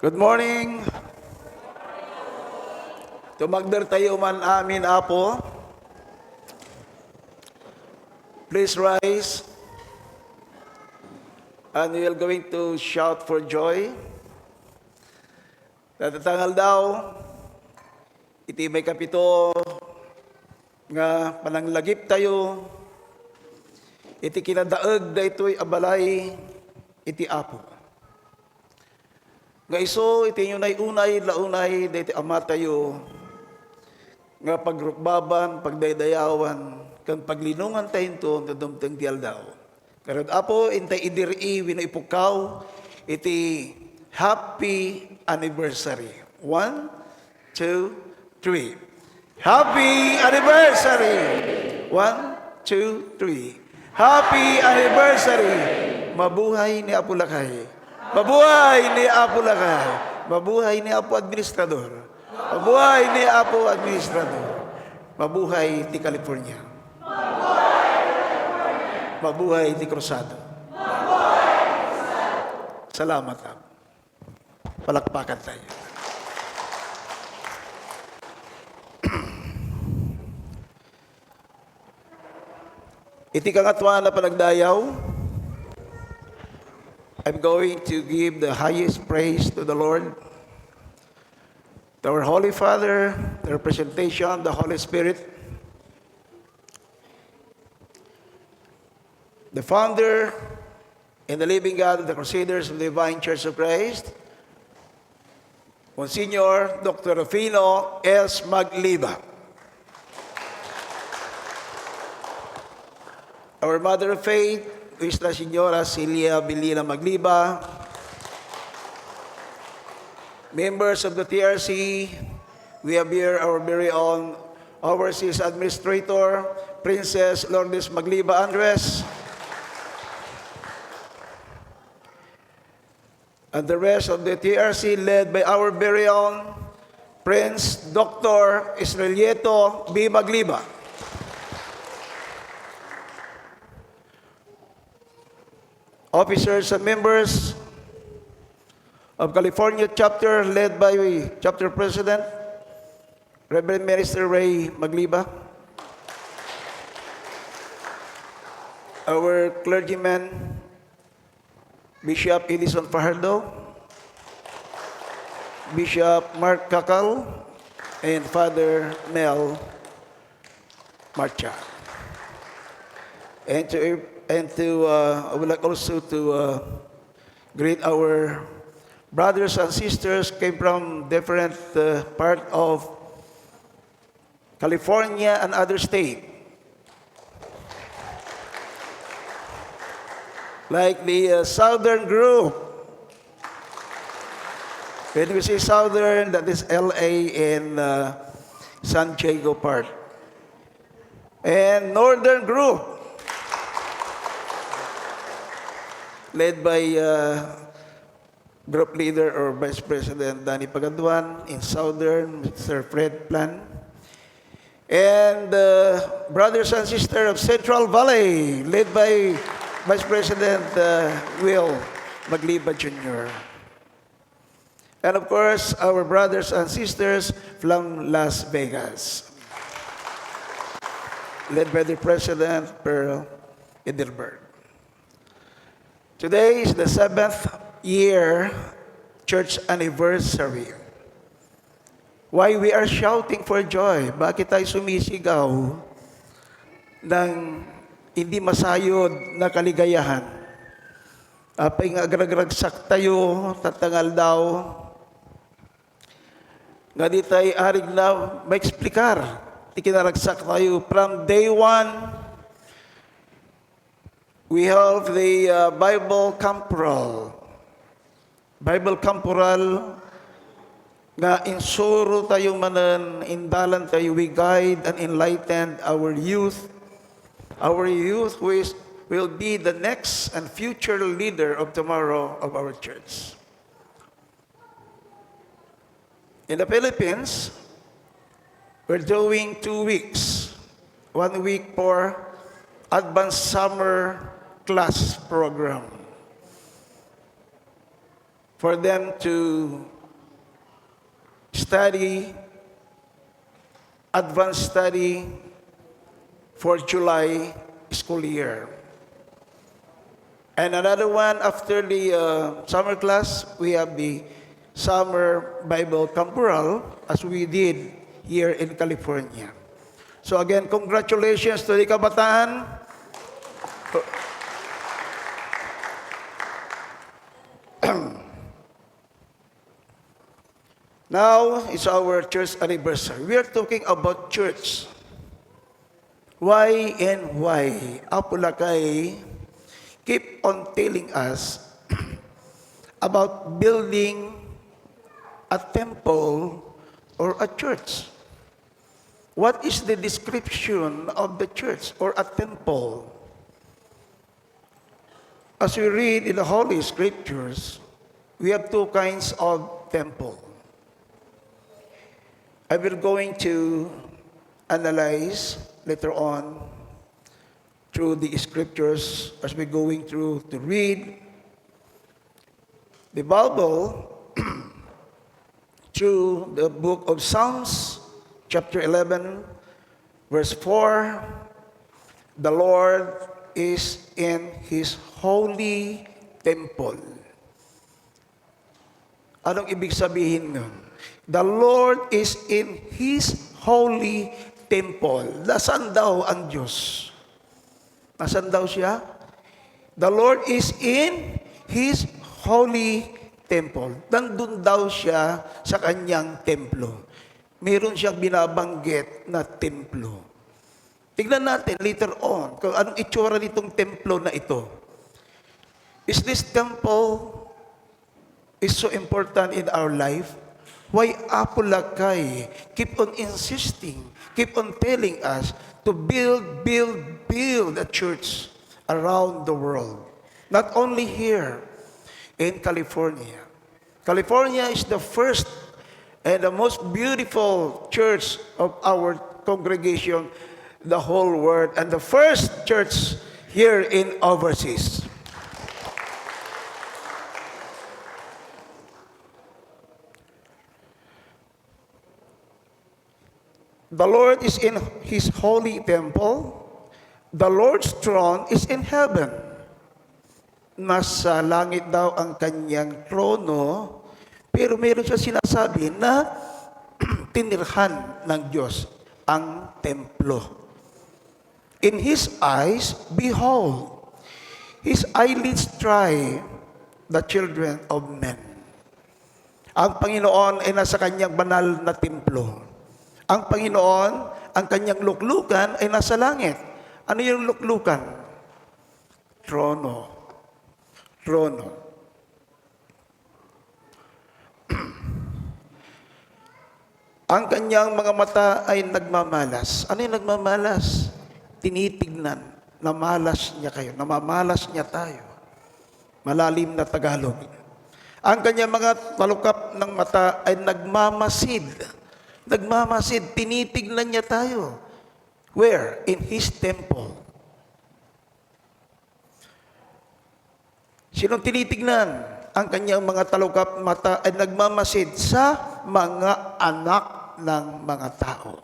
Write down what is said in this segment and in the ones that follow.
Good morning. Tumagder tayo man amin, Apo. Please rise. And we are going to shout for joy. Tatatangal daw, iti may kapito nga pananglagip tayo, iti kinadaag da ito'y abalay, iti Apo. Nga iso, iti yun ay unay, launay, da iti ama tayo, nga pagrukbaban, pagdaydayawan, kang paglinungan tayo ito, nadumtang tiyal daw. Karod Apo, intay idiri, winaipukaw, iti happy anniversary. 1, 2, 3. Happy anniversary! 1, 2, 3. Happy anniversary! Mabuhay ni Apo Lakay. Mabuhay ni Apo Lakay. Mabuhay ni Apo Administrador. Mabuhay ni Apo Administrador. Mabuhay ni California. Mabuhay ni Cruzado. Salamat, Apo. Palakpakan tayo. Iti kangatwa na panagdayaw, I'm going to give the highest praise to the Lord, to our Holy Father, the representation, the Holy Spirit, the founder and the living God of the Crusaders of the Divine Church of Christ, Monsignor Dr. Rufino S. Magliba. Our Mother of Faith, Nuestra Señora Celia Belina Magliba, members of the TRC, we have here our very own Overseas Administrator, Princess Lourdes Magliba Andres, and the rest of the TRC led by our very own Prince Dr. Israelieto B. Magliba. Officers and members of California chapter led by chapter president, Reverend Minister Ray Magliba. Our clergyman, Bishop Edison Fajardo, Bishop Mark Kakal, and Father Mel Marcha. I would like also to greet our brothers and sisters came from different part of California and other states. Like the Southern group. When we say Southern, that is LA and San Diego part. And Northern group, led by group leader or Vice President Danny Pagaduan. In Southern, Mr. Fred Plan. And brothers and sisters of Central Valley, led by Vice President Will Magliba Jr. And of course, our brothers and sisters from Las Vegas, led by the President Pearl Edelberg. Today is the 7th year church anniversary. Why we are shouting for joy? Bakit tayo sumisigaw ng hindi masayod na kaligayahan? Apay nga agragragsak tayo, tatangal daw. Nga di tayo arig na maeksplikar. Ikinaragsak tayo from day 1. We have the Bible Camporal. Bible Camporal nga insuro tayo manan, indalan tayo, we guide and enlighten our youth. Our youth will be the next and future leader of tomorrow of our church. In the Philippines, we're doing 2 weeks. 1 week for advanced summer class program. for them to study, advanced study for July school year. And another one, after the summer class, we have the Summer Bible Temporal, as we did here in California. So again, congratulations to the kabataan. Now, it's our church anniversary. We are talking about church. Why and why? Apulakay keep on telling us about building a temple or a church. What is the description of the church or a temple? As we read in the Holy Scriptures, we have two kinds of temple. I will going to analyze later on through the Scriptures as we're going through to read the Bible through the book of Psalms, chapter 11, verse 4. The Lord is in His holy temple. Anong ibig sabihin nun? The Lord is in His holy temple. Nasaan daw ang Diyos? Nasaan daw siya? The Lord is in His holy temple. Nandun daw siya sa kanyang templo. Meron siyang binabanggit na templo. Tignan natin later on kung anong itsura nitong templo na ito. Is this temple is so important in our life? Why Apulakay keep on insisting, keep on telling us to build a church around the world. Not only here in California. California is the first and the most beautiful church of our congregation, the whole world, and the first church here in overseas. The Lord is in His holy temple. The Lord's throne is in heaven. Nasa langit daw ang kanyang trono, pero meron siya sinasabi na tinirhan ng Diyos ang templo. In His eyes, behold, His eyelids try the children of men. Ang Panginoon ay nasa kanyang banal na templo. Ang Panginoon, ang kanyang luklukan ay nasa langit. Ano yung luklukan? Trono. Trono. Ang kanyang mga mata ay nagmamalas. Ano yung nagmamalas? Tinitignan. Namalas niya kayo. Namamalas niya tayo. Malalim na Tagalog. Ang kanyang mga talukap ng mata ay nagmamasid. Nagmamasid, tinitignan niya tayo. Where? In His temple. Sinong tinitignan? Ang kanyang mga talukap mata ay nagmamasid sa mga anak ng mga tao.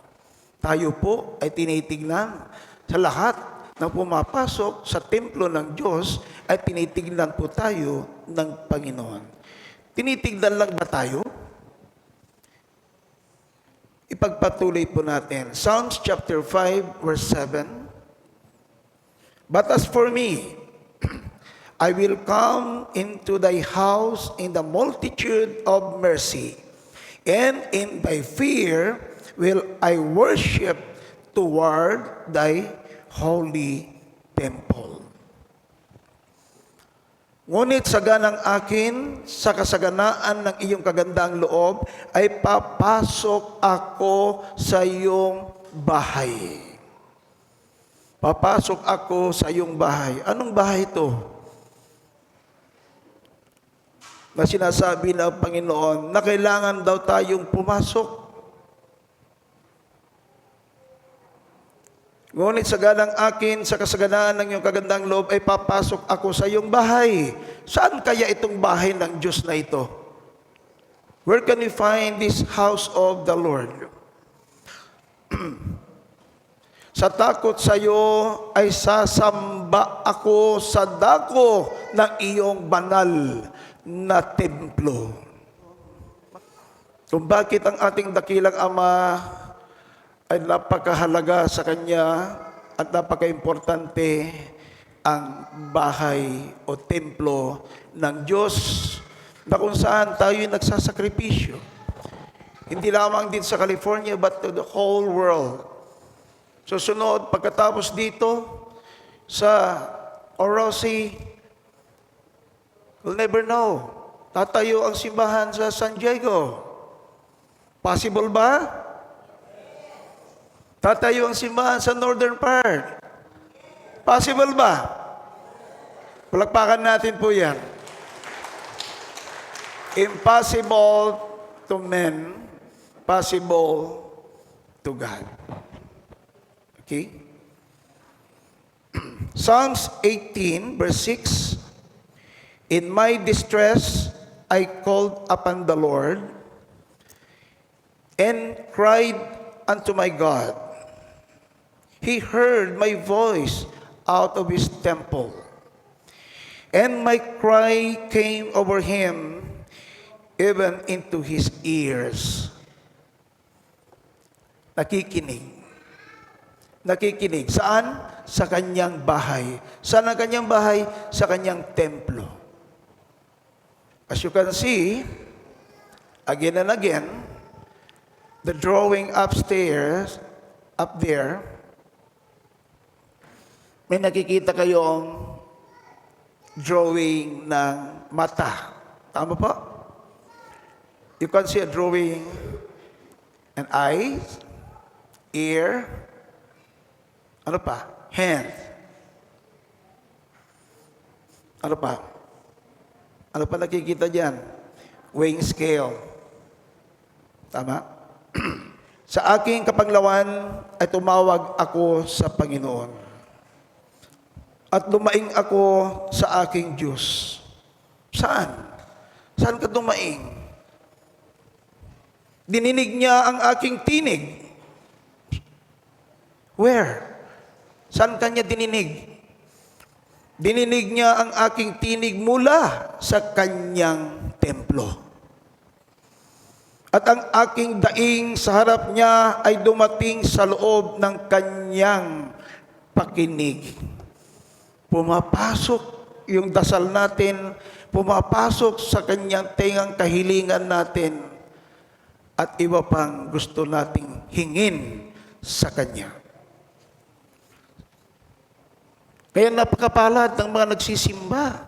Tayo po ay tinitignan sa lahat na pumapasok sa templo ng Diyos ay tinitignan po tayo ng Panginoon. Tinitignan lang ba tayo? Ipagpatuloy po natin. Psalms chapter 5, verse 7. But as for me, I will come into thy house in the multitude of mercy, and in thy fear will I worship toward thy holy temple. Ngunit saganang akin, sa kasaganaan ng iyong kagandang loob, ay papasok ako sa iyong bahay. Papasok ako sa iyong bahay. Anong bahay ito? Na sinasabi ng Panginoon na kailangan daw tayong pumasok. Ngunit sa ganang akin, sa kasaganaan ng iyong kagandang loob, ay papasok ako sa iyong bahay. Saan kaya itong bahay ng Diyos na ito? Where can we find this house of the Lord? Sa takot sa iyo ay sasamba ako sa dako ng iyong banal na templo. Kung bakit ang ating dakilang Ama ay napakahalaga sa Kanya at napaka-importante ang bahay o templo ng Diyos na kung saan tayo nagsasakripisyo. Hindi lamang din sa California but to the whole world. Susunod, pagkatapos dito sa Orosi, we'll never know. Tatayo ang simbahan sa San Diego. Possible ba? Tatayo ang simbahan sa northern part. Possible ba? Palakpakan natin po yan. Impossible to men, possible to God. Okay? Psalms 18, verse 6, in my distress I called upon the Lord and cried unto my God. He heard my voice out of his temple, and my cry came over him, even into his ears. Nakikinig. Nakikinig. Saan? Sa kanyang bahay. Saan ang kanyang bahay? Sa kanyang templo. As you can see, again and again, the drawing upstairs, up there, may nakikita kayong drawing ng mata. Tama po? You can see a drawing, an eye, ear, ano pa? Hand. Ano pa? Ano pa nakikita dyan? Weighing scale. Tama? Sa aking kapanglawan ay tumawag ako sa Panginoon. At dumaing ako sa aking Diyos. Saan? Saan ka dumaing? Dininig niya ang aking tinig. Where? Saan kanya dininig? Dininig niya ang aking tinig mula sa kanyang templo. At ang aking daing sa harap niya ay dumating sa loob ng kanyang pakinig. Pumapasok yung dasal natin, pumapasok sa kanyang tengang kahilingan natin, at iba pang gusto nating hingin sa kanya. Kaya napakapalad ng mga nagsisimba.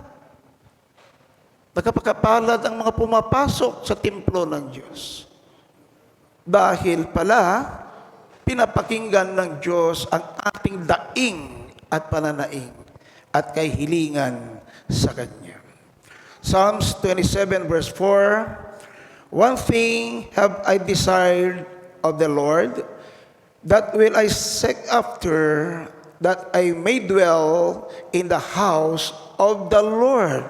Napakapalad ang mga pumapasok sa templo ng Diyos. Dahil pala, pinapakinggan ng Diyos ang ating daing at pananaing at kahilingan sa Kanya. Psalms 27 verse 4, one thing have I desired of the Lord, that will I seek after, that I may dwell in the house of the Lord.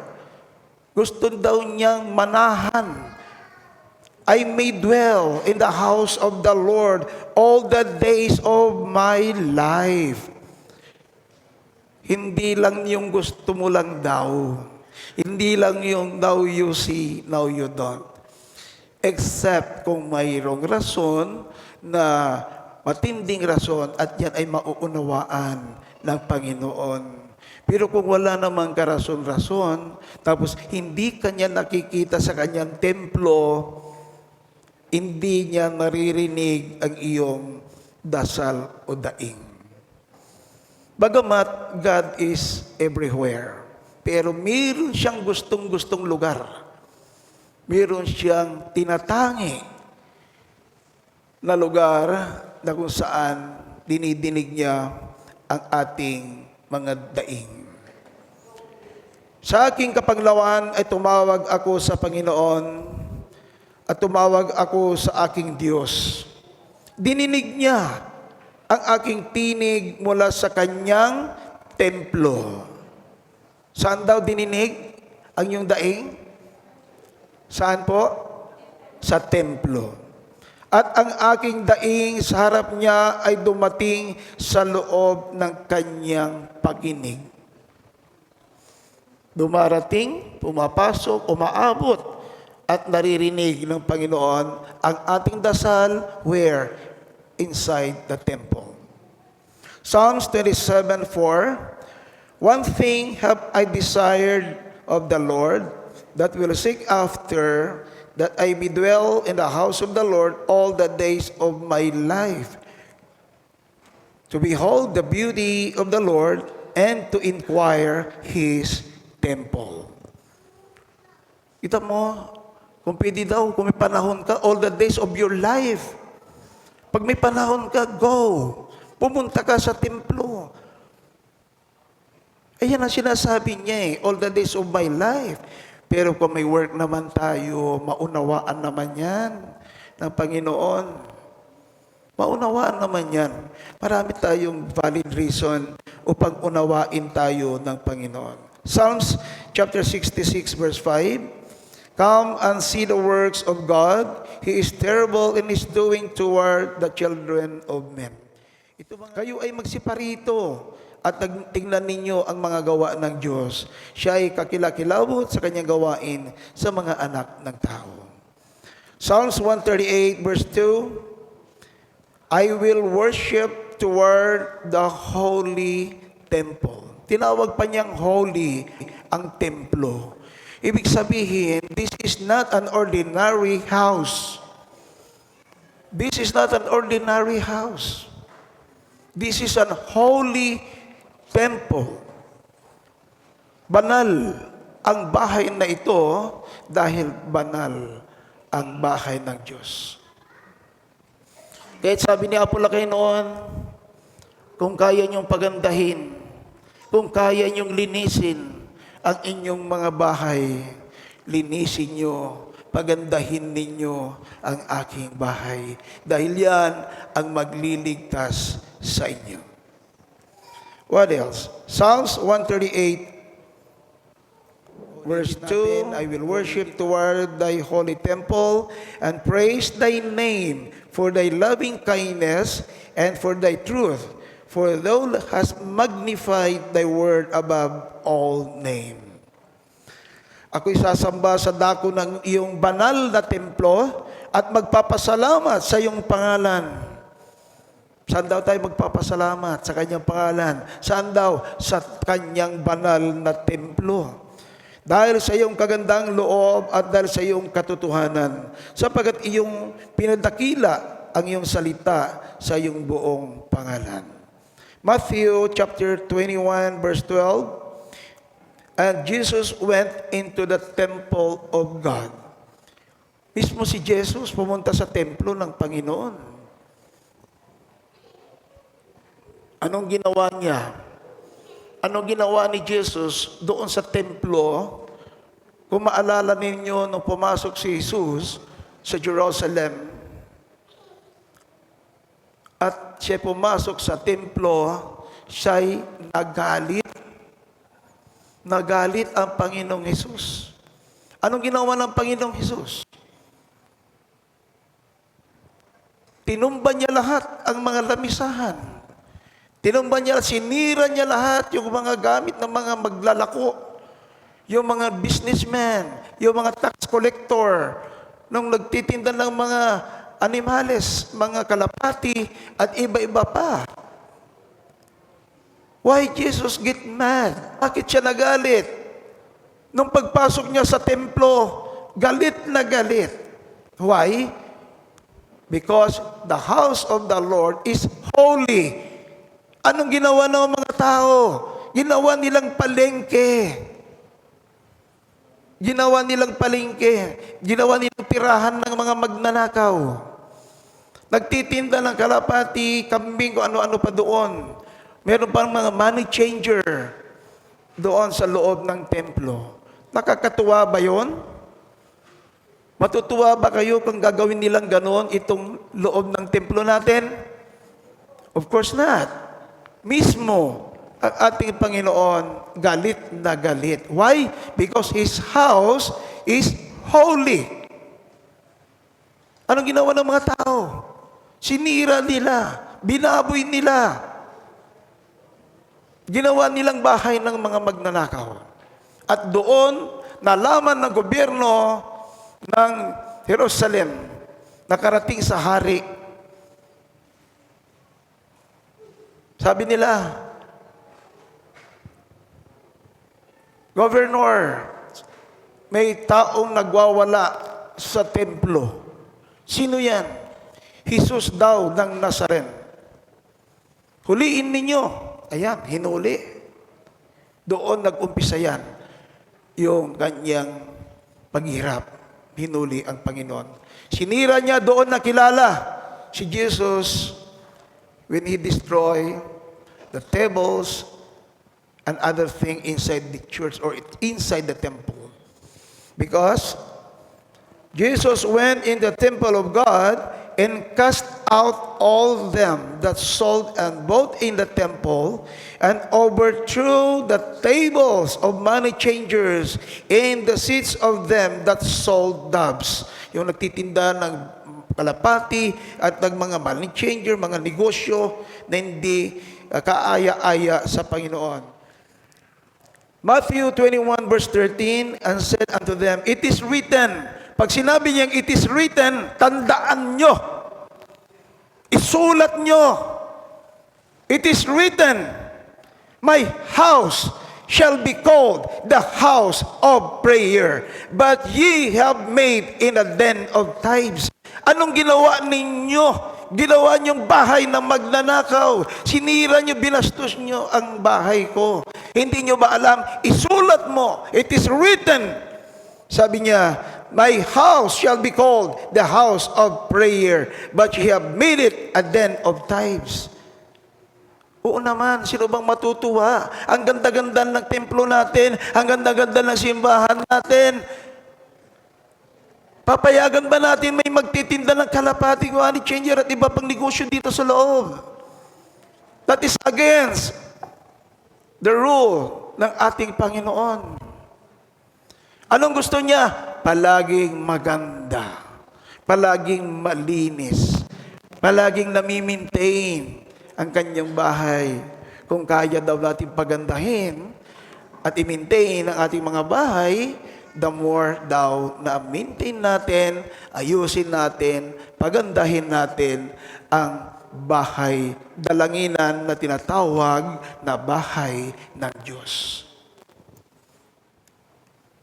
Gusto daw niyang manahan. I may dwell in the house of the Lord all the days of my life. Hindi lang yung gusto mo lang daw. Hindi lang yung now you see, now you don't. Except kung mayroong rason na matinding rason at yan ay mauunawaan ng Panginoon. Pero kung wala namang karason-rason, tapos hindi kanya nakikita sa kanyang templo, hindi niya naririnig ang iyong dasal o daing. Bagamat God is everywhere, pero mayroon siyang gustong-gustong lugar. Mayroon siyang tinatangi na lugar na kung saan dinidinig niya ang ating mga daing. Sa aking kapanglawan ay tumawag ako sa Panginoon at tumawag ako sa aking Diyos. Dininig niya ang aking tinig mula sa kanyang templo. Saan daw dininig ang iyong daing? Saan po? Sa templo. At ang aking daing sa harap niya ay dumating sa loob ng kanyang paginig. Dumarating, pumapasok, umaabot, at naririnig ng Panginoon ang ating dasal where? Inside the temple. Psalms 27:4, one thing have I desired of the Lord, that will seek after, that I may dwell in the house of the Lord all the days of my life, to behold the beauty of the Lord and to inquire His temple. Kita mo, kung pwede daw, kung may panahon ka, all the days of your life. Pag may panahon ka, go. Pumunta ka sa templo. Ayan ang sinasabi niya all the days of my life. Pero kung may work naman tayo, maunawaan naman yan ng Panginoon. Maunawaan naman yan. Marami tayong valid reason upang unawain tayo ng Panginoon. Psalms chapter 66 verse 5, come and see the works of God. He is terrible in His doing toward the children of men. Kayo ay magsiparito at tingnan ninyo ang mga gawa ng Diyos. Siya ay kakilakilabot sa kanyang gawain sa mga anak ng tao. Psalms 138 verse 2, I will worship toward the holy temple. Tinawag pa niyang holy ang templo. Ibig sabihin, this is not an ordinary house. This is not an ordinary house. This is an holy temple. Banal ang bahay na ito dahil banal ang bahay ng Diyos. Kahit sabi ni Apolakay noon, kung kaya niyong pagandahin, kung kaya niyong linisin ang inyong mga bahay, linisin niyo, pagandahin ninyo ang aking bahay. Dahil yan ang magliligtas sa inyo. What else? Psalms 138, verse 2, I will worship toward thy holy temple and praise thy name for thy loving kindness and for thy truth. For thou hast magnified thy word above all name. Ako'y sasamba sa dako ng iyong banal na templo at magpapasalamat sa iyong pangalan. Saan daw tayo magpapasalamat sa kanyang pangalan? Saan daw? Sa kanyang banal na templo. Dahil sa iyong kagandang loob at dahil sa iyong katotohanan, sapagat iyong pinadakila ang iyong salita sa iyong buong pangalan. Matthew chapter 21 verse 12, and Jesus went into the temple of God. Mismo si Jesus pumunta sa templo ng Panginoon. Anong ginawa niya? Anong ginawa ni Jesus doon sa templo? Kung maalala ninyo nung pumasok si Jesus sa Jerusalem, at siya pumasok sa templo, siya'y nagalit. Nagalit ang Panginoong Hesus. Anong ginawa ng Panginoong Hesus? Tinumba niya lahat ang mga lamisahan. Tinumba niya, sinira niya lahat yung mga gamit ng mga maglalako, yung mga businessmen, yung mga tax collector, nung nagtitinda ng mga animales, mga kalapati, at iba-iba pa. Why Jesus get mad? Bakit siya nagalit? Nung pagpasok niya sa templo, galit na galit. Why? Because the house of the Lord is holy. Anong ginawa ng mga tao? Ginawa nilang palengke. Ginawa nilang palengke. Ginawa nilang tirahan ng mga magnanakaw. Nagtitinda ng kalapati, kambing, kung ano-ano pa doon. Meron pang mga money changer doon sa loob ng templo. Nakakatuwa ba yon? Matutuwa ba kayo kung gagawin nilang ganoon itong loob ng templo natin? Of course not. Mismo ang ating Panginoon galit na galit. Why? Because His house is holy. Anong ginawa ng mga tao? Sinira nila, binaboy nila. Ginawa nilang bahay ng mga magnanakaw. At doon, nalaman ng gobyerno ng Jerusalem, nakarating sa hari. Sabi nila, Governor, may taong nagwawala sa templo. Sino yan? Jesus daw ng Nazaren. Huliin ninyo. Ayan, hinuli. Doon nag-umpisa yan. Yung kanyang paghirap. Hinuli ang Panginoon. Sinira niya doon nakilala si Jesus when He destroyed the tables and other thing inside the church or inside the temple. Because Jesus went in the temple of God and cast out all them that sold and bought in the temple, and overthrew the tables of money changers and the seats of them that sold doves. Yung nagtitinda ng kalapati at ng mga money changer, mga negosyo na hindi kaaya-aya sa Panginoon. Matthew 21 verse 13, and said unto them, it is written. Pag sinabi niyang it is written, tandaan nyo. Isulat nyo. It is written, my house shall be called the house of prayer, but ye have made in a den of thieves. Anong ginawa ninyo? Ginawa niyong bahay ng magnanakaw. Sinira niyo, binastos niyo ang bahay ko. Hindi niyo ba alam? Isulat mo. It is written. Sabi niya, my house shall be called the house of prayer, but ye have made it a den of thieves. Oo naman, sino bang matutuwa? Ang ganda-ganda ng templo natin, ang ganda-ganda ng simbahan natin. Papayagan ba natin may magtitinda ng kalapati, money changer at iba pang negosyo dito sa loob? That is against the rule ng ating Panginoon. Anong gusto niya? Palaging maganda. Palaging malinis. Palaging nami-maintain ang kanyang bahay. Kung kaya daw natin pagandahin at i-maintain ang ating mga bahay, the more daw na maintain natin, ayusin natin, pagandahin natin ang bahay, dalanginan na tinatawag na bahay ng Diyos.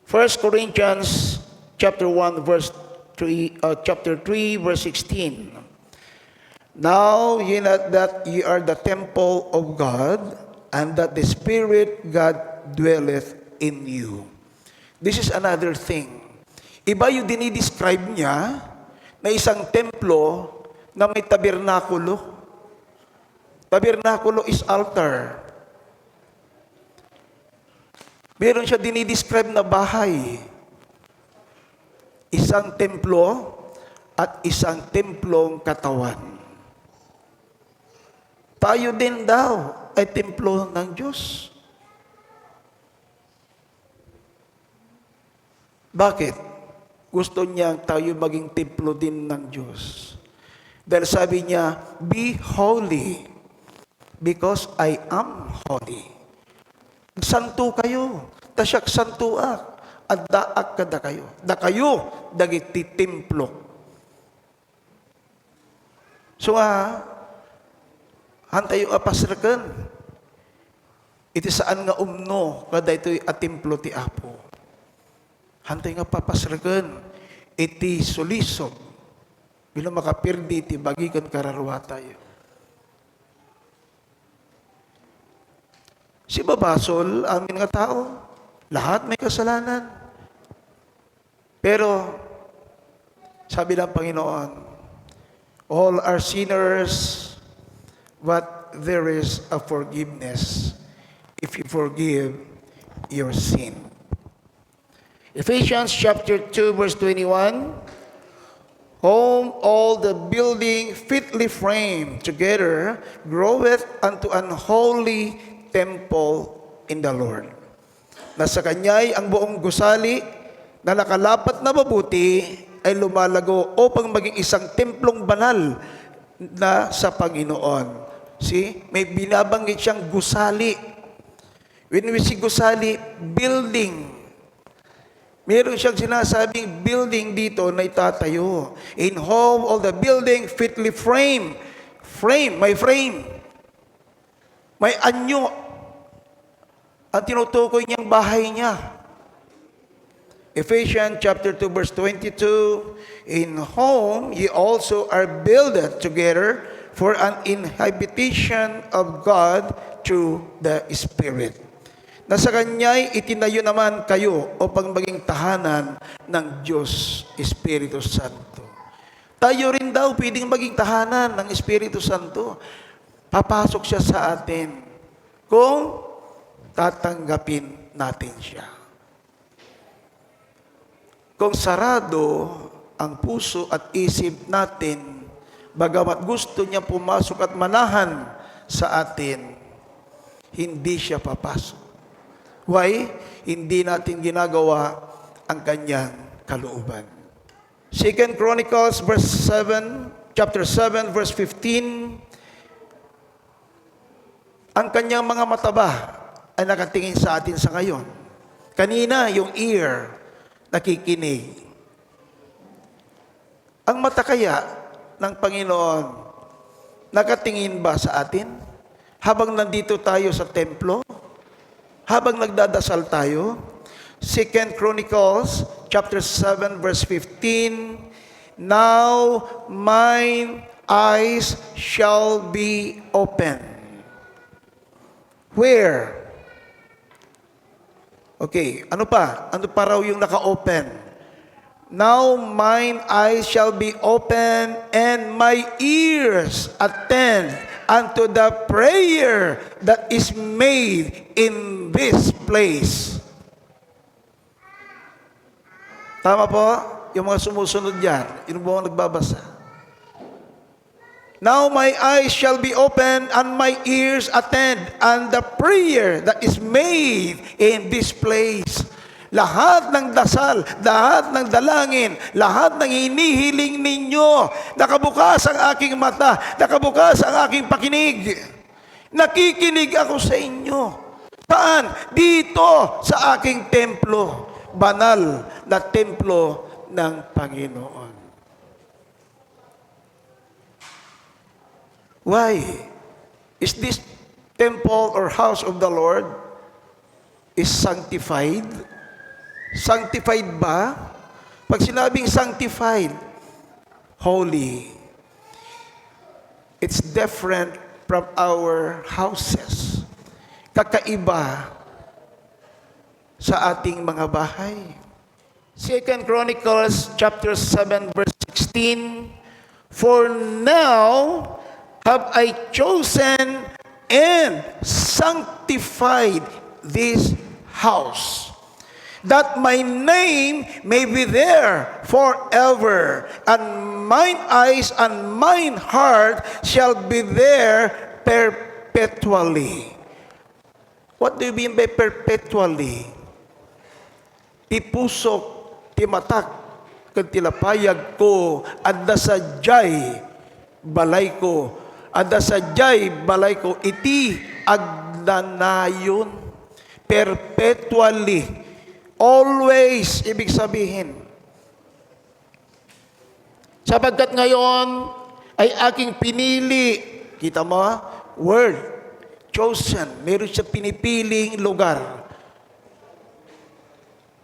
1 Corinthians chapter 1 verse 3 chapter 3 verse 16. Now ye know that ye are the temple of God, and that the Spirit God dwelleth in you. This is another thing. Iba yung dinidescribe niya na isang templo na may tabernakulo. Tabernakulo is altar. Meron siya dinidescribe na bahay. Isang templo at isang templong katawan. Tayo din daw ay templo ng Diyos. Bakit? Gusto niya tayo maging templo din ng Diyos. Dahil sabi niya, be holy because I am holy. Santo kayo, tasyak santuak, at daak kada kayo. Da kayo, dagiti templo. So, hantayo apasrakan. Iti saan nga umno, kada ito'y templo ti Apo. Hantay nga papasrakan, iti solisog, bilang makapirdi ti bagikan kararwa tayo. Si babasol, amin nga tao, lahat may kasalanan. Pero, sabi ng Panginoon, all are sinners, but there is a forgiveness if you forgive your sin. Ephesians chapter 2 verse 21, whom all the building fitly framed together groweth unto an holy temple in the Lord. Nasa kanya'y ang buong gusali na nakalapat na mabuti ay lumalago upang maging isang templong banal na sa Panginoon. See? May binabanggit siyang gusali. When we see gusali, building. Meron siyang sinasabing building dito na itatayo. In whom all the building fitly frame. Frame, may frame. May anyo. Ang tinutukoy niyang bahay niya. Ephesians chapter 2 verse 22, in whom ye also are builded together for an inhabitation of God through the Spirit. Na sa Kanya'y itinayo naman kayo upang maging tahanan ng Diyos, Espiritu Santo. Tayo rin daw pwedeng maging tahanan ng Espiritu Santo. Papasok siya sa atin kung tatanggapin natin siya. Kung sarado ang puso at isip natin, bagamat gusto niya pumasok at manahan sa atin, hindi siya papasok. Why? Hindi natin ginagawa ang kanyang kalooban. 2 Chronicles chapter 7 verse 15, ang kanyang mga mataba ay nakatingin sa atin sa ngayon. Kanina, yung ear, nakikinig. Ang mata kaya ng Panginoon, nakatingin ba sa atin? Habang nandito tayo sa templo? Habang nagdadasal tayo? 2 Chronicles chapter 7 verse 15, now mine eyes shall be open. Where? Okay, ano pa? Ano pa raw yung naka-open? Now mine eyes shall be open and my ears attend unto the prayer that is made in this place. Tama po? Yung mga sumusunod dyan, yung mga nagbabasa. Now my eyes shall be open and my ears attend and the prayer that is made in this place. Lahat ng dasal, lahat ng dalangin, lahat ng hinihiling ninyo, nakabukas ang aking mata, nakabukas ang aking pakinig. Nakikinig ako sa inyo. Saan? Dito sa aking templo, banal na templo ng Panginoon. Why? Is this temple or house of the Lord is sanctified? Sanctified ba? Pag sinabing sanctified, holy, it's different from our houses. Kakaiba sa ating mga bahay. 2 Chronicles chapter 7 verse 16, for now have I chosen and sanctified this house, that my name may be there forever, and mine eyes and mine heart shall be there perpetually. What do you mean by perpetually? Ti pusok, ti matak, kag tilapayag ko, adda sadyay, balay ko, adda sadyay, balay ko, iti agdanayon, perpetually, always, ibig sabihin. Sapagkat ngayon ay aking pinili, kita mo, word, chosen, meron siya pinipiling lugar.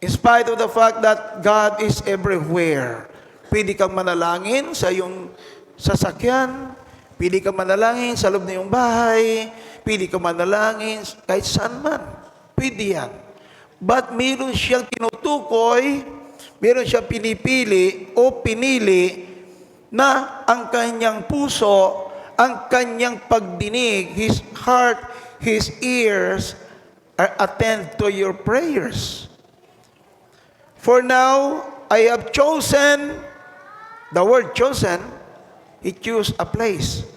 In spite of the fact that God is everywhere, pwede kang manalangin sa iyong sasakyan, pwede kang manalangin sa loob ng iyong bahay, pwede kang manalangin kahit saan man. Pwede yan. But meron siyang tinutukoy, meron siyang pinipili o pinili na ang kanyang puso, ang kanyang pagdinig, his heart, his ears are attend to your prayers. For now, I have chosen The word chosen, He chose a place.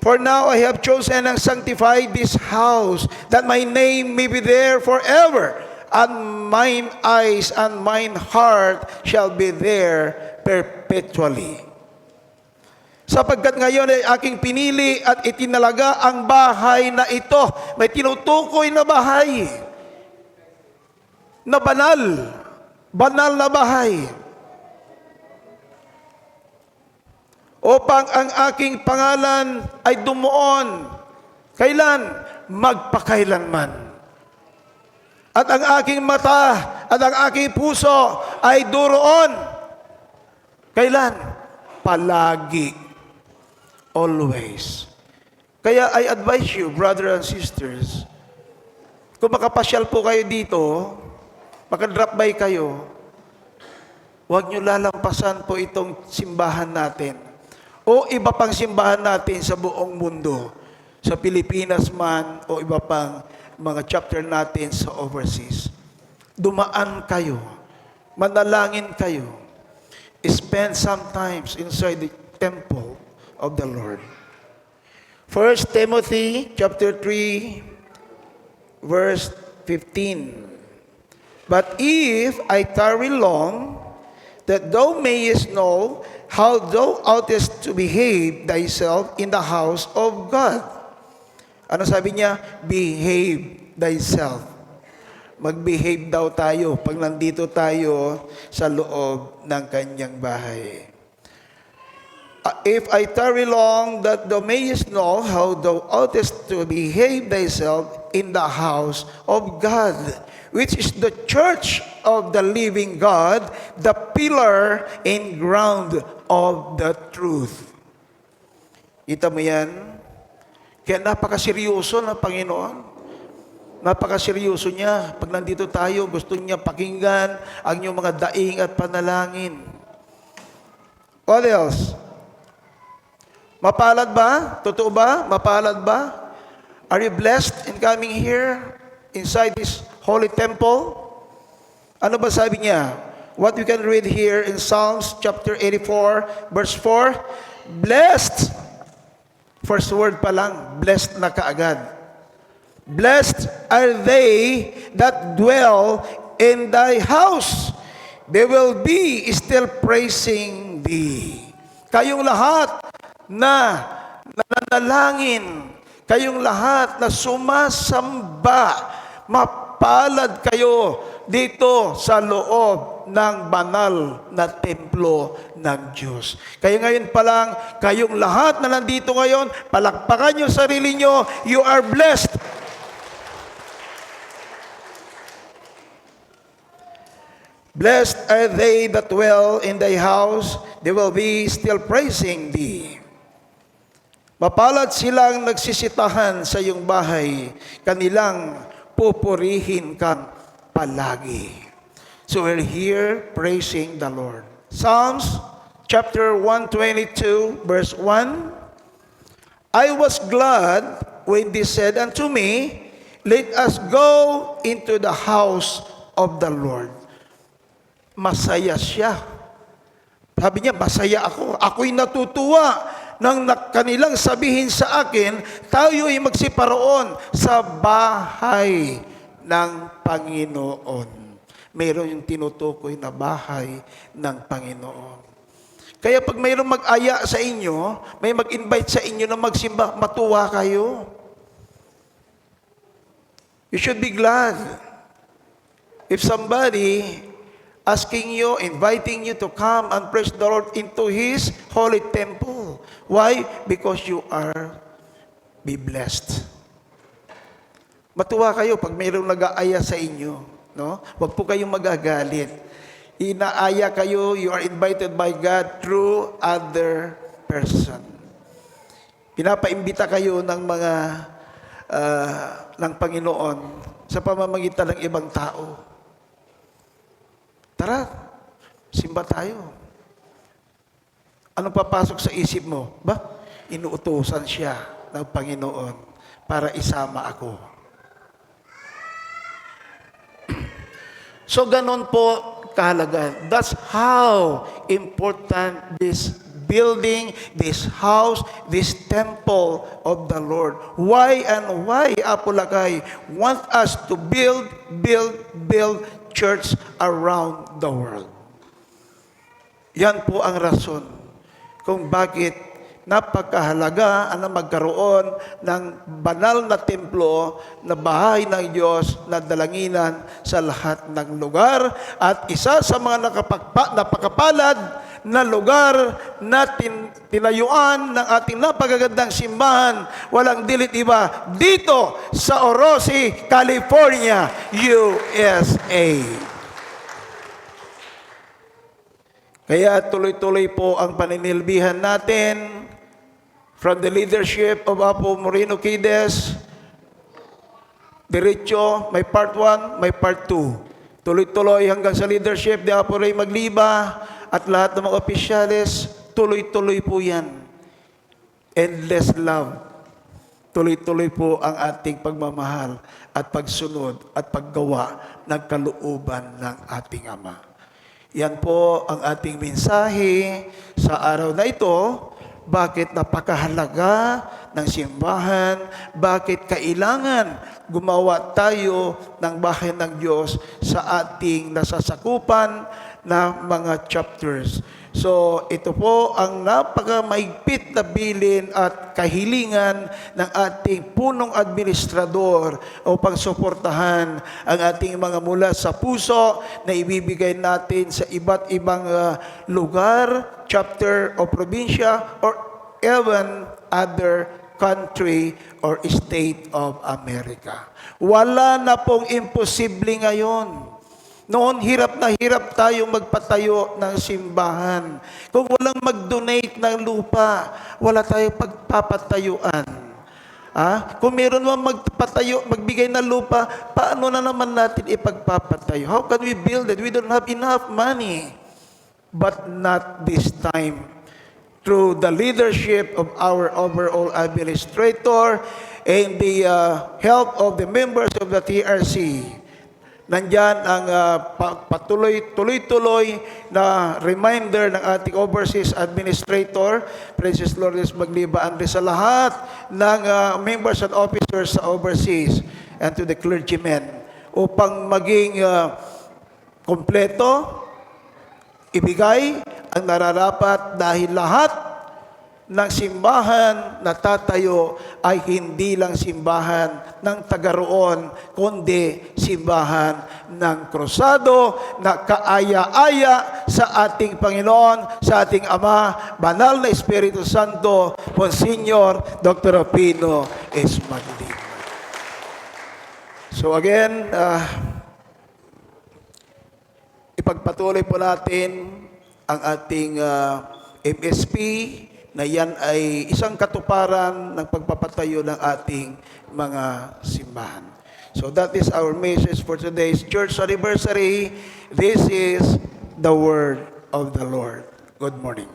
For now I have chosen and sanctified this house, that my name may be there forever, and mine eyes and mine heart shall be there perpetually. Sapagkat ngayon ay aking pinili at itinalaga ang bahay na ito. May tinutukoy na bahay, na banal, banal na bahay, upang ang aking pangalan ay dumuon. Kailan? Magpakailanman. At ang aking mata at ang aking puso ay duroon. Kailan? Palagi. Always. Kaya I advise you, brothers and sisters, kung makapasyal po kayo dito, makadrop by kayo, huwag nyo lalampasan po itong simbahan natin o iba pang simbahan natin sa buong mundo, sa Pilipinas man o iba pang mga chapter natin sa overseas. Dumaan kayo, manalangin kayo, spend some times inside the temple of the Lord. 1 Timothy chapter 3 verse 15. But if I tarry long, that thou mayest know how thou oughtest to behave thyself in the house of God. Ano sabi niya? Behave thyself. Mag-behave daw tayo pag nandito tayo sa loob ng kanyang bahay. If I tarry long, that thou mayest know how thou oughtest to behave thyself in the house of God, which is the church of the living God, the pillar and ground of the truth. Kita mo yan? Kaya napakaseryoso ng Panginoon. Napakaseryoso niya. Pag nandito tayo, gusto niya pakinggan ang iyong mga daing at panalangin. What else? Mapalad ba? Totoo ba? Mapalad ba? Are you blessed in coming here inside this holy temple? Ano ba sabi niya? What we can read here in Psalms chapter 84, verse 4, blessed, first word pa lang, blessed na kaagad. Blessed are they that dwell in thy house. They will be still praising thee. Kayong lahat na nananalangin, kayong lahat na sumasamba, mapalad kayo dito sa loob ng banal na templo ng Diyos. Kaya ngayon pa lang, kayong lahat na nandito ngayon, palakpakan yung sarili nyo, you are blessed. Blessed are they that dwell in thy house, they will be still praising thee. Mapalad silang nagsisitahan sa iyong bahay, kanilang pupurihin kang palagi. So we're here praising the Lord. Psalms chapter 122, verse 1. I was glad when they said unto me, let us go into the house of the Lord. Masaya siya. Sabi niya, masaya ako. Ako'y natutuwa nang kanilang sabihin sa akin, tayo'y magsiparoon sa bahay ng Panginoon. Mayroon yung tinutukoy na bahay ng Panginoon. Kaya pag mayroong mag-aya sa inyo, may mag-invite sa inyo na magsimba, matuwa kayo. You should be glad. If somebody asking you, inviting you to come and praise the Lord into His holy temple. Why? Because you are be blessed. Matuwa kayo pag mayroong nag-aaya sa inyo. No? Huwag po kayong magagalit. Inaaya kayo, you are invited by God through other person. Pinapaimbita kayo ng mga ng Panginoon sa pamamagitan ng ibang tao. Tara, simba tayo. Anong papasok sa isip mo? Ba? Inuutosan siya ng Panginoon para isama ako. So, ganun po kahalagahan. That's how important this building, this house, this temple of the Lord. Why and why Apolacay want us to build church around the world. Yan po ang rason kung bakit napakahalaga na magkaroon ng banal na templo na bahay ng Diyos na dalanginan sa lahat ng lugar. At isa sa mga napakapalad na lugar na tinayuan ng ating napakagandang simbahan, walang dilit iba, dito sa Orosi, California, USA. Kaya tuloy-tuloy po ang paninilbihan natin from the leadership of Apo Moreno Quides, diretso, may part 1, may part 2. Tuloy-tuloy hanggang sa leadership ni Apo Ray Magliba at lahat ng mga opisyalis, tuloy-tuloy po yan. Endless love. Tuloy-tuloy po ang ating pagmamahal at pagsunod at paggawa ng kalooban ng ating Ama. Yan po ang ating mensahe sa araw na ito. Bakit napakahalaga ng simbahan? Bakit kailangan gumawa tayo ng bahay ng Diyos sa ating nasasakupan na mga chapters? So, ito po ang napakamaigpit na bilin at kahilingan ng ating punong administrador upang suportahan ang ating mga mula sa puso na ibibigay natin sa iba't ibang lugar, chapter o probinsya, or even other country or state of America. Wala na pong imposible ngayon. Noon, hirap na hirap tayong magpatayo ng simbahan. Kung walang mag-donate ng lupa, wala tayong pagpapatayuan. Kung meron man magbigay ng lupa, paano na naman natin ipagpapatayo? How can we build it? We don't have enough money. But not this time. Through the leadership of our overall administrator and the help of the members of the TRC, nandyan ang tuloy-tuloy na reminder ng ating overseas administrator, Princess Lourdes Magliba, and sa lahat ng members and officers sa overseas and to the clergymen upang maging kompleto, ibigay ang nararapat dahil lahat ng simbahan na tatayo ay hindi lang simbahan ng taga-roon, kundi simbahan ng krusado na kaaya-aya sa ating Panginoon, sa ating Ama, Banal na Espiritu Santo, Monsignor Dr. Pino S. Magliba. So again, ipagpatuloy po natin ang ating MSP na yan ay isang katuparan ng pagpapatayo ng ating mga simbahan. So that is our message for today's church anniversary. This is the word of the Lord. Good morning.